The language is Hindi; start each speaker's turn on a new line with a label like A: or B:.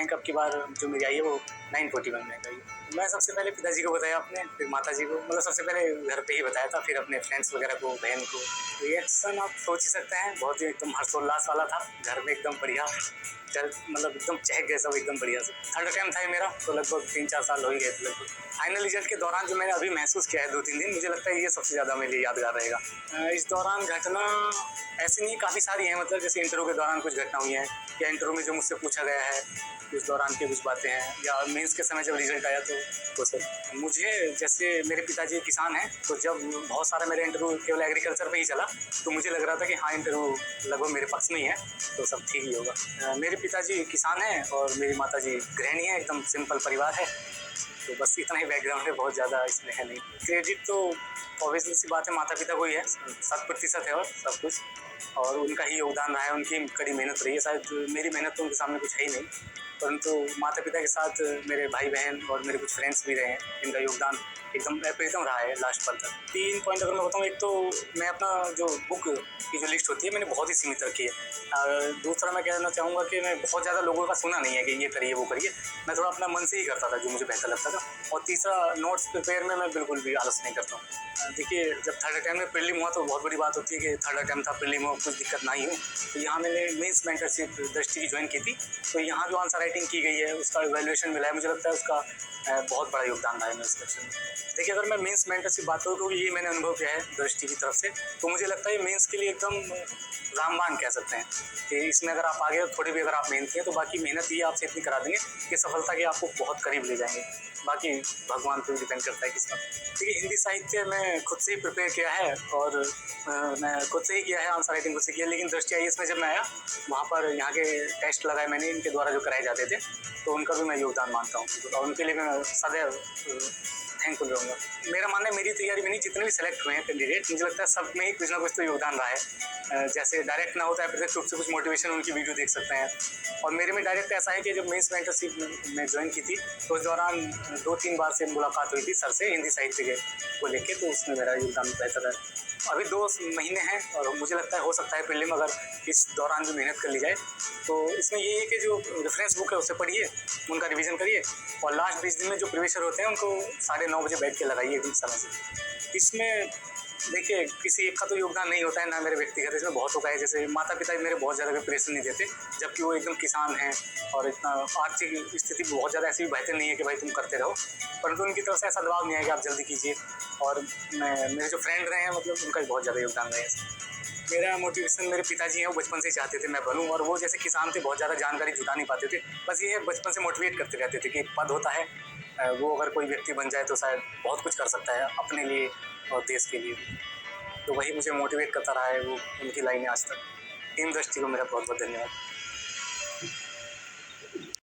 A: रैंक अब की बार जो मेरी आई है वो 941 रैंक आई है। मैं सबसे पहले पिताजी को बताया अपने, फिर माताजी को, मतलब सबसे पहले घर पे ही बताया था, फिर अपने फ्रेंड्स वगैरह को, बहन को। रिएक्शन आप सोच ही सकते हैं, बहुत ही एकदम हर्षोल्लास वाला था। घर में एकदम बढ़िया मतलब एकदम चहक गए सब एकदम बढ़िया से। थर्ड अटेम्प्ट था मेरा, तो लगभग 3-4 साल हो ही गए थे लगभग। फाइनल रिजल्ट के दौरान जो मैंने अभी महसूस किया है 2-3 दिन, मुझे लगता है ये सबसे ज़्यादा मेरे लिए यादगार रहेगा। इस दौरान घटना ऐसी नहीं, काफ़ी सारी हैं, मतलब जैसे इंटरव्यू के दौरान कुछ घटना हुई हैं, या इंटरव्यू में जो मुझसे पूछा गया है उस दौरान की कुछ बातें हैं, या मेंस के समय जब रिजल्ट आया तो सर मुझे, जैसे मेरे पिताजी किसान हैं, तो जब बहुत सारा मेरा इंटरव्यू केवल एग्रीकल्चर पे ही चला, तो मुझे लग रहा था कि हाँ इंटरव्यू लगभग मेरे पक्ष में ही है, तो सब ठीक ही होगा। मेरे पिताजी किसान हैं और मेरी माताजी गृहिणी है, एकदम सिंपल परिवार है। तो बस इतना ही बैकग्राउंड है, बहुत ज़्यादा इसमें है नहीं। क्रेडिट तो ऑब्वियसली सी बात है माता पिता को ही है, 100% है और सब कुछ, और उनका ही योगदान रहा है, उनकी कड़ी मेहनत रही है। शायद मेरी मेहनत तो उनके सामने कुछ है ही नहीं, परंतु माता पिता के साथ मेरे भाई बहन और मेरे कुछ फ्रेंड्स भी रहे हैं, जिनका योगदान एकदम अप्रतिम रहा है लास्ट पल तक। 3 पॉइंट अगर मैं बताऊँ, एक तो मैं अपना जो बुक की जो लिस्ट होती है मैंने बहुत ही सीमित रखी है। दूसरा मैं कहना चाहूँगा कि मैं बहुत ज़्यादा लोगों का सुना नहीं है कि ये करिए वो करिए, मैं थोड़ा अपना मन से ही करता था जो मुझे बेहतर लगता था। और तीसरा, नोट्स प्रिपेयर में मैं बिल्कुल भी आलस नहीं करता हूँ। देखिए, जब थर्ड अटैम्प्ट में प्रीलिम हुआ तो बहुत बड़ी बात होती है कि थर्ड अटैम्प्ट था, प्रीलिम हुआ, कुछ दिक्कत ना ही हो। तो यहाँ मैंने मेंस मेंटरशिप दृष्टि की ज्वाइन की थी, तो यहाँ जो आंसर राइटिंग की गई है उसका इवैल्यूएशन मिला है, मुझे लगता है उसका बहुत बड़ा योगदान रहा है मेरे सिलेक्शन में। देखिए, अगर मैं मेंस मेंटरशिप बात करूँ, क्योंकि ये मैंने अनुभव किया है दृष्टि की तरफ से, तो मुझे लगता है मेंस के लिए एकदम रामबाण कह सकते हैं कि इसमें अगर आप आगे थोड़ी भी अगर आप मेहनत किए तो बाकी मेहनत ये आपसे इतनी करा देंगे कि सफलता के आपको बहुत करीब ले जाएंगे। बाकी भगवान पर डिपेंड करता है किस्मत। देखिए, हिंदी साहित्य मैं खुद से ही प्रिपेयर किया है, और मैं खुद से ही किया है, आंसर राइटिंग खुद से किया है। लेकिन दृष्टि IAS में जब मैं आया, वहाँ पर यहाँ के टेस्ट लगाए मैंने, इनके द्वारा जो कराए जाते थे, तो उनका भी मैं योगदान मानता हूँ, और उनके लिए मैं सदैव थैंकफुल रहूँगा। मेरा मानना है, मेरी तैयारी में नहीं, जितने भी सेलेक्ट हुए हैं कैंडिडेट, मुझे लगता है सब में ही कुछ ना कुछ तो योगदान रहा है। जैसे डायरेक्ट ना होता है, प्रत्यक्ष रूप से कुछ मोटिवेशन उनकी वीडियो देख सकते हैं। और मेरे में डायरेक्ट ऐसा है कि जब मेंस मेंटरशिप में ज्वाइन की थी, तो उस दौरान 2-3 बार से मुलाकात हुई थी सर से हिंदी साहित्य के को लेके, तो उसमें मेरा योगदान बेहतर है। अभी 2 महीने हैं, और मुझे लगता है हो सकता है प्रीलिम अगर इस दौरान भी मेहनत कर ली जाए, तो इसमें ये है कि जो रेफरेंस बुक है उसे पढ़िए, उनका रिवीजन करिए, और लास्ट 20 दिन में जो प्रीवियसर होते हैं उनको 9:30 बजे बैठ के लगाइए एकदम समय से। इसमें देखिए, किसी एक का तो योगदान नहीं होता है, ना मेरे व्यक्तिगत, इसमें बहुतों का है। जैसे माता पिता मेरे बहुत ज़्यादा प्रेशर नहीं देते, जबकि वो एकदम किसान हैं, और इतना आर्थिक स्थिति बहुत ज़्यादा ऐसी भी बेहतर नहीं है कि भाई तुम करते रहो, परंतु उनकी तरफ से ऐसा दबाव नहीं है कि आप जल्दी कीजिए। और मेरे जो फ्रेंड रहे हैं, मतलब उनका भी बहुत ज़्यादा योगदान रहा है। मेरा मोटिवेशन मेरे पिताजी हैं, वो बचपन से ही चाहते थे मैं बनूँ, और वो जैसे किसान थे, बहुत ज़्यादा जानकारी जुटा नहीं पाते थे। बस ये है, बचपन से मोटिवेट करते रहते थे कि एक पद होता है, वो अगर कोई व्यक्ति बन जाए तो शायद बहुत कुछ कर सकता है अपने लिए और देश के लिए। तो वही मुझे मोटिवेट करता रहा है, वो उनकी लाइनें आज तक। टीम दृष्टि को मेरा बहुत बहुत धन्यवाद।